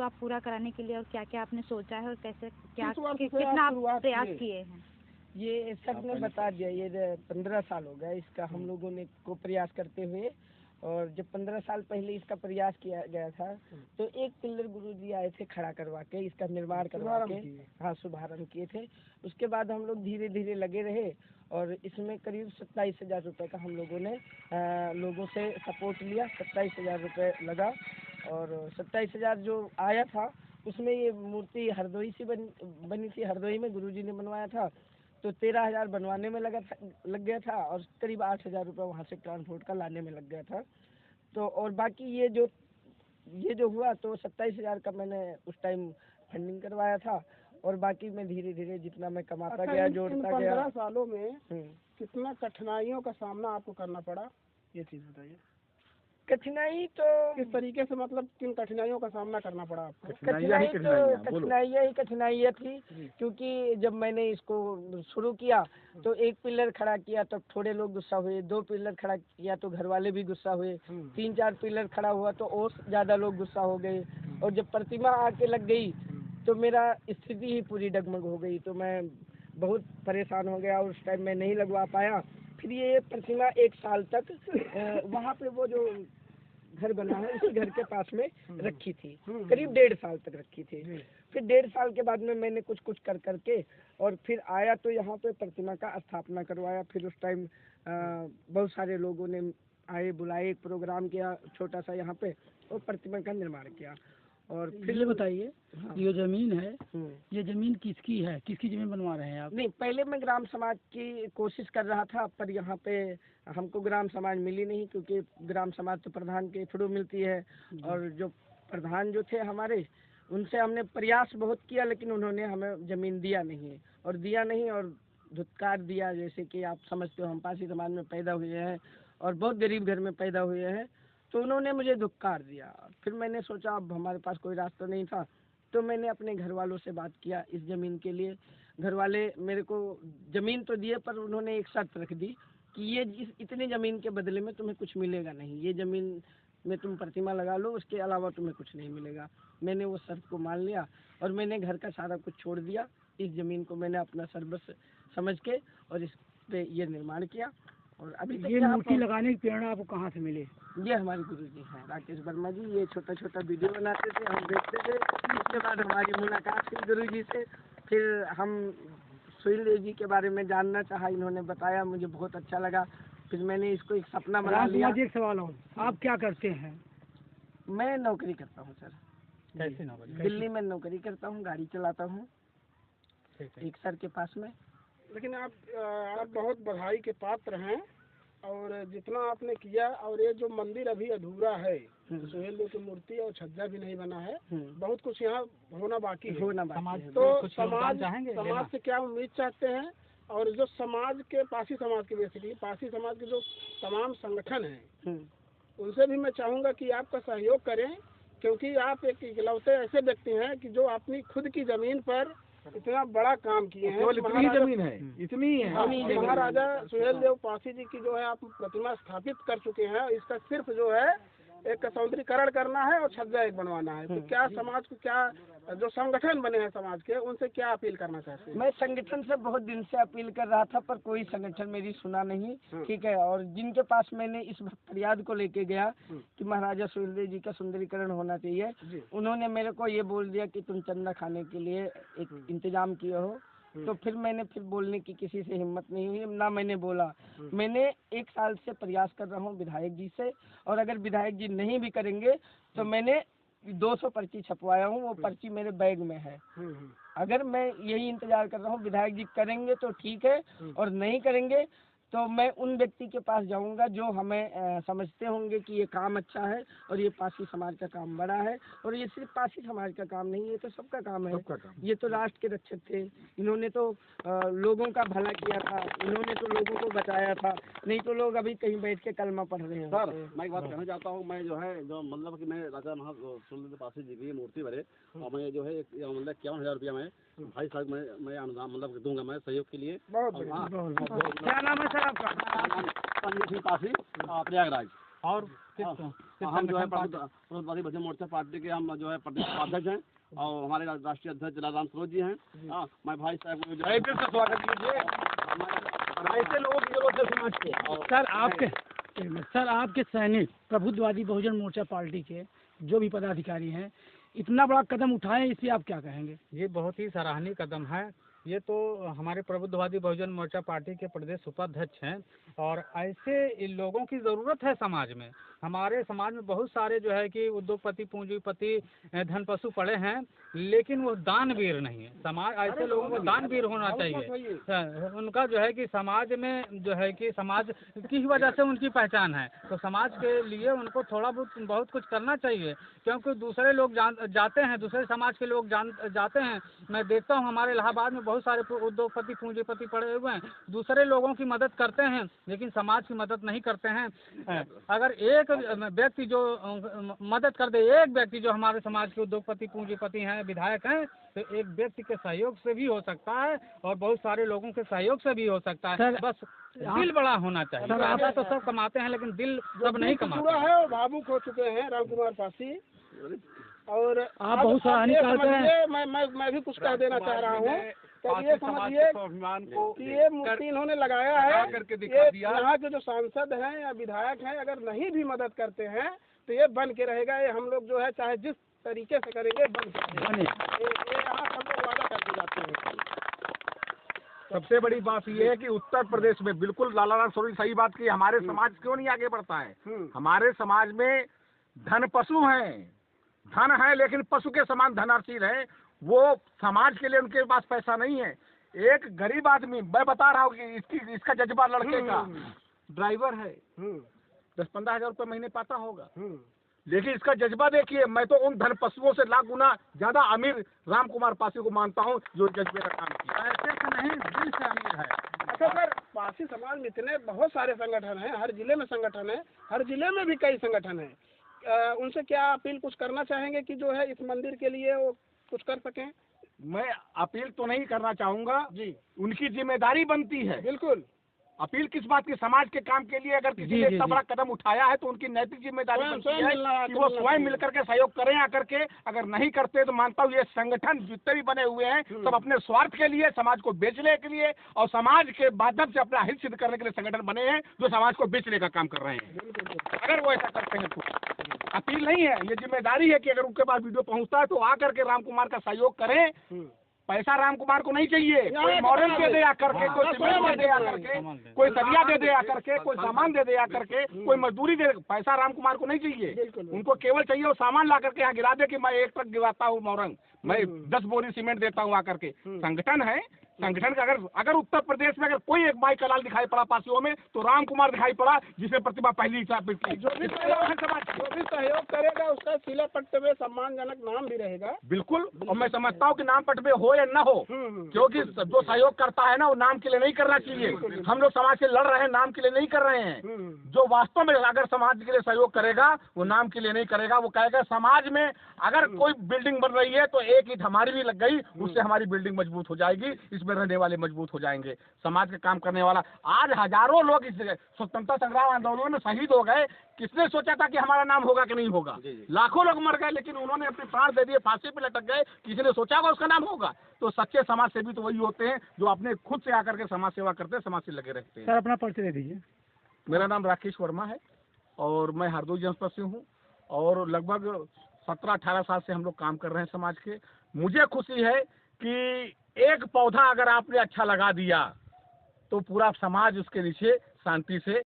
इसको आप पूरा कराने के लिए और क्या क्या आपने सोचा है और कैसे कितना आप प्रयास किए हैं? ये सर ने बता दिया, ये 15 साल हो गया इसका हम लोगों ने को प्रयास करते हुए। और जब 15 साल पहले इसका प्रयास किया गया था तो एक पिलर गुरुजी आए थे खड़ा करवा के, इसका निर्माण करवा के, हाँ शुभारंभ किए थे। उसके बाद हम लोग धीरे धीरे लगे रहे और इसमें करीब 27,000 रुपये का हम लोगों ने लोगों से सपोर्ट लिया। 27,000 रुपये लगा और 27,000 जो आया था उसमें ये मूर्ति हरदोई से बनी थी। हरदोई में गुरुजी ने बनवाया था तो 13,000 बनवाने में लग गया था और करीब 8,000 रुपये वहाँ से ट्रांसपोर्ट का लाने में लग गया था। तो और बाकी ये जो हुआ तो 27,000 का मैंने उस टाइम फंडिंग करवाया था और बाकी मैं धीरे धीरे जितना मैं कमाता गया जोड़ता गया। 15 सालों में कितना कठिनाइयों का सामना आपको करना पड़ा, ये चीज़ बताइए। कठिनाई तो किस तरीके से, मतलब किन कठिनाइयों का सामना करना पड़ा आपको? कठिनाइयाँ थी क्योंकि जब मैंने इसको शुरू किया तो एक पिलर खड़ा किया तो थोड़े लोग गुस्सा हुए, 2 पिलर खड़ा किया तो घर वाले भी गुस्सा हुए, 3-4 पिलर खड़ा हुआ तो और ज़्यादा लोग गुस्सा हो गए और जब प्रतिमा आके लग गई तो मेरा स्थिति ही पूरी डगमग हो गई। तो मैं बहुत परेशान हो गया और उस टाइम मैं नहीं लगवा पाया। फिर ये प्रतिमा 1 साल तक वहाँ पे वो जो घर बना है उसी घर के पास में रखी थी, करीब 1.5 साल तक रखी थी। फिर 1.5 साल के बाद में मैंने कुछ कर करके और फिर आया तो यहाँ पे प्रतिमा का स्थापना करवाया। फिर उस टाइम बहुत सारे लोगों ने आए बुलाए, एक प्रोग्राम किया छोटा सा यहाँ पे और प्रतिमा का निर्माण किया। और फिर ये बताइए, ये जमीन है, ये जमीन किसकी है, किसकी जमीन बनवा रहे हैं आप? नहीं, पहले मैं ग्राम समाज की कोशिश कर रहा था पर यहाँ पे हमको ग्राम समाज मिली नहीं क्योंकि ग्राम समाज तो प्रधान के थ्रू मिलती है और जो प्रधान जो थे हमारे उनसे हमने प्रयास बहुत किया लेकिन उन्होंने हमें ज़मीन दिया नहीं और धुतकार दिया। जैसे कि आप समझते हो हम पासी समाज में पैदा हुए हैं और बहुत गरीब घर में पैदा हुए हैं तो उन्होंने मुझे धुतकार दिया। फिर मैंने सोचा अब हमारे पास कोई रास्ता नहीं था तो मैंने अपने घर वालों से बात किया इस ज़मीन के लिए। घर वाले मेरे को ज़मीन तो दिए पर उन्होंने एक शर्त रख दी कि ये इतनी ज़मीन के बदले में तुम्हें कुछ मिलेगा नहीं, ये ज़मीन में तुम प्रतिमा लगा लो, उसके अलावा तुम्हें कुछ नहीं मिलेगा। मैंने वो शर्त को मान लिया और मैंने घर का सारा कुछ छोड़ दिया। इस ज़मीन को मैंने अपना सर्वस्व समझ के और इस पे ये निर्माण किया। और अभी ये मूर्ति लगाने की प्रेरणा आपको कहाँ से मिली? ये हमारे गुरुजी हैं राकेश वर्मा जी। ये छोटा छोटा वीडियो बनाते थे, हम देखते थे। उसके बाद हमारी मुलाकात हुई गुरुजी से, फिर हम सुनील देव जी के बारे में जानना चाहा, इन्होंने बताया, मुझे बहुत अच्छा लगा। फिर मैंने इसको एक सपना बना लिया। एक सवाल हो, आप क्या करते हैं? मैं नौकरी करता हूँ सर। कैसे नौकरी? दिल्ली में नौकरी करता हूँ, गाड़ी चलाता हूँ एक सर के पास में। लेकिन आप बहुत बधाई के पात्र हैं और जितना आपने किया। और ये जो मंदिर अभी अधूरा है, सुहेल देव की मूर्ति और छज्जा भी नहीं बना है, बहुत कुछ यहाँ होना बाकी है। तो समाज से क्या उम्मीद चाहते हैं? और जो समाज के पासी समाज के बेसिकली पासी समाज के जो तमाम संगठन हैं उनसे भी मैं चाहूँगा कि आपका सहयोग करें, क्योंकि आप एक इकलौते ऐसे व्यक्ति हैं कि जो अपनी खुद की ज़मीन पर इतना बड़ा काम किए हैं। इतनी जमीन है, इतनी है। महाराजा सुहेल देव पासी जी की जो है आप प्रतिमा स्थापित कर चुके हैं। इसका सिर्फ जो है एक सौंदर्यीकरण करना है और छज्जा एक बनवाना है। तो क्या समाज को, क्या जो संगठन बने हैं समाज के, उनसे क्या अपील करना चाहते हैं? मैं संगठन से बहुत दिन से अपील कर रहा था पर कोई संगठन मेरी सुना नहीं, ठीक है। और जिनके पास मैंने इस फरियाद को लेके गया कि महाराजा सुहेल देव जी का सुंदरीकरण होना चाहिए, उन्होंने मेरे को ये बोल दिया कि तुम चंदा खाने के लिए एक इंतजाम किए हो। तो फिर मैंने बोलने की किसी से हिम्मत नहीं हुई, ना मैंने बोला। मैंने 1 साल से प्रयास कर रहा हूँ विधायक जी से, और अगर विधायक जी नहीं भी करेंगे तो मैंने 200 पर्ची छपवाया हूँ, वो पर्ची मेरे बैग में है। अगर मैं यही इंतजार कर रहा हूँ विधायक जी करेंगे तो ठीक है और नहीं करेंगे तो मैं उन व्यक्ति के पास जाऊंगा जो हमें समझते होंगे कि ये काम अच्छा है और ये पासी समाज का काम बड़ा है। और ये सिर्फ पासी समाज का काम नहीं, ये तो सबका काम है। ये तो राष्ट्र के रक्षक थे, इन्होंने तो लोगों का भला किया था, इन्होंने तो लोगों को बचाया था, नहीं तो लोग अभी कहीं बैठ के कलमा पढ़ रहे हैं। सर मैं एक बात कहना चाहता हूँ, मैं जो है जो मतलब कि मैं राजा सुहेल पासी जी की मूर्ति बने और मैं जो है मतलब 51,000 रुपया मैं भाई साहब मैं अनुदान मतलब दूंगा मैं सहयोग के लिए। बहुत क्या नाम है सर आपका? पासी प्रयागराज। और हम जो है प्रबुद्धवादी बहुजन मोर्चा पार्टी के हम जो है प्रदेश उपाध्यक्ष हैं और हमारे राष्ट्रीय अध्यक्ष जलाराम सरोज जी हैं। हाँ, मैं भाई साहब को स्वागत कीजिए ऐसे लोगों की जरूरत है समाज को। सर आपके सैनिक प्रबुद्धवादी बहुजन मोर्चा पार्टी के जो भी पदाधिकारी हैं इतना बड़ा कदम उठाए, इस पे आप क्या कहेंगे? ये बहुत ही सराहनीय कदम है। ये तो हमारे प्रबुद्धवादी बहुजन मोर्चा पार्टी के प्रदेश उपाध्यक्ष हैं और ऐसे लोगों की ज़रूरत है समाज में। हमारे समाज में बहुत सारे जो है कि उद्योगपति, पूंजीपति, धनपशु पड़े हैं, लेकिन वो दानवीर नहीं है। समाज ऐसे लोगों को दानवीर होना चाहिए। उनका जो है कि समाज में जो है कि समाज की वजह से उनकी पहचान है, तो समाज के लिए उनको थोड़ा बहुत कुछ करना चाहिए, क्योंकि दूसरे लोग जाते हैं, दूसरे समाज के लोग जाते हैं। मैं देखता हूँ हमारे इलाहाबाद में बहुत सारे उद्योगपति, पूंजीपति पड़े हुए हैं, दूसरे लोगों की मदद करते हैं लेकिन समाज की मदद नहीं करते हैं। अगर एक व्यक्ति जो मदद कर दे, एक व्यक्ति जो हमारे समाज के उद्योगपति, पूंजीपति हैं, विधायक हैं, तो एक व्यक्ति के सहयोग से भी हो सकता है और बहुत सारे लोगों के सहयोग से भी हो सकता है। बस दिल बड़ा होना चाहिए। पैसा तो सब कमाते हैं लेकिन दिल सब नहीं कमाते है और भावुक हो चुके हैं राम कुमार पासी। और आप बहुत सराहनीय करते हैं। मैं भी कुछ कह देना चाह रहा हूँ। तो ये समझिए कि ये मूर्ति इन्होंने लगाया है, ये यहाँ के जो सांसद हैं या विधायक हैं अगर नहीं भी मदद करते हैं तो ये बन के रहेगा। ये हम लोग जो है चाहे जिस तरीके से करेंगे बन के ये यहाँ सब लोग वादा करके जाते हैं। सबसे बड़ी बात ये है कि उत्तर प्रदेश में बिल्कुल लालाराम सरोज सही बात की, हमारे समाज क्यों नहीं आगे बढ़ता है। हमारे समाज में धन पशु हैं, धन है लेकिन पशु के समान धनाशील है। वो समाज के लिए उनके पास पैसा नहीं है। एक गरीब आदमी, मैं बता रहा हूँ कि इसका जज्बा लड़के का ड्राइवर है, 10-15 हज़ार रुपये महीने पाता होगा, लेकिन इसका जज्बा देखिए। मैं तो उन धन पशुओं से लाख गुना ज्यादा अमीर राम कुमार पासी को मानता हूँ जो जज्बे का काम किया। पैसे से नहीं, दिल से अमीर है। अच्छा सर, पासी समाज में इतने बहुत सारे संगठन हैं, हर जिले में संगठन है, हर जिले में भी कई संगठन है। उनसे क्या अपील कुछ करना चाहेंगे कि जो है इस मंदिर के लिए वो कुछ कर सकें? मैं अपील तो नहीं करना चाहूँगा जी, उनकी जिम्मेदारी बनती है। बिल्कुल। अपील किस बात की? समाज के काम के लिए अगर किसी ने इतना बड़ा कदम उठाया है तो उनकी नैतिक जिम्मेदारी बनती है कि वो स्वयं मिलकर के सहयोग करें आकर के। अगर नहीं करते तो मानता हूँ ये संगठन जितने भी बने हुए हैं सब अपने स्वार्थ के लिए, समाज को बेचने के लिए और समाज के माध्यम से अपना हित सिद्ध करने के लिए संगठन बने हैं जो समाज को बेचने का काम कर रहे हैं। अगर वो ऐसा करते हैं तो अपील नहीं है, ये जिम्मेदारी है कि अगर उनके पास वीडियो पहुंचता है तो आकर के राम कुमार का सहयोग करें। पैसा राम कुमार को नहीं चाहिए, कोई मॉडल दे दे आकर के, कोई सीमेंट दे दे आकर के, कोई सरिया दे दे आकर के, कोई सामान दे दे आकर के, कोई मजदूरी दे। पैसा राम कुमार को नहीं चाहिए, उनको केवल चाहिए वो सामान ला करके यहाँ गिरा दे कि मैं 1 ट्रक गिराता हूँ मोरंग, मैं 10 बोरी सीमेंट देता हूँ आकर के। संगठन है, संगठन का अगर उत्तर प्रदेश में अगर कोई एक भाई कलाल दिखाई पड़ा पासियों में तो राम कुमार दिखाई पड़ा, जिसमें प्रतिभा पहली थी। जो भी सहयोग करेगा उसका सिला पट्टे में सम्मानजनक नाम भी रहेगा। बिल्कुल, और मैं समझता हूँ कि नाम पट में हो या न हो, क्योंकि जो सहयोग करता है ना वो नाम के लिए नहीं करना चाहिए। हम लोग समाज से लड़ रहे हैं, नाम के लिए नहीं कर रहे हैं। जो वास्तव में अगर समाज के लिए सहयोग करेगा वो नाम के लिए नहीं करेगा, वो कहेगा समाज में अगर कोई बिल्डिंग बन रही है तो एक ईंट हमारी भी लग गई, उससे हमारी बिल्डिंग मजबूत हो जाएगी, इसमें रहने वाले मजबूत हो जाएंगे। समाज के काम करने वाला, आज हजारों लोग इस स्वतंत्रता संग्राम आंदोलन में शहीद हो गए। किसने सोचा था कि हमारा नाम होगा कि नहीं होगा? लाखों लोग मर गए लेकिन उन्होंने अपने प्राण दे दिए, फांसी पे लटक गए। किसी ने सोचा होगा उसका नाम होगा? तो सच्चे समाज सेवी तो वही होते हैं जो अपने खुद से आकर के समाज सेवा करते हैं, समाज से लगे रहते हैं। सर अपना परिचय दे दीजिए। मेरा नाम राकेश वर्मा है और मैं हरदोई जनपद से हूँ और लगभग 17-18 साल से हम लोग काम कर रहे हैं समाज के। मुझे खुशी है कि एक पौधा अगर आपने अच्छा लगा दिया तो पूरा समाज उसके नीचे शांति से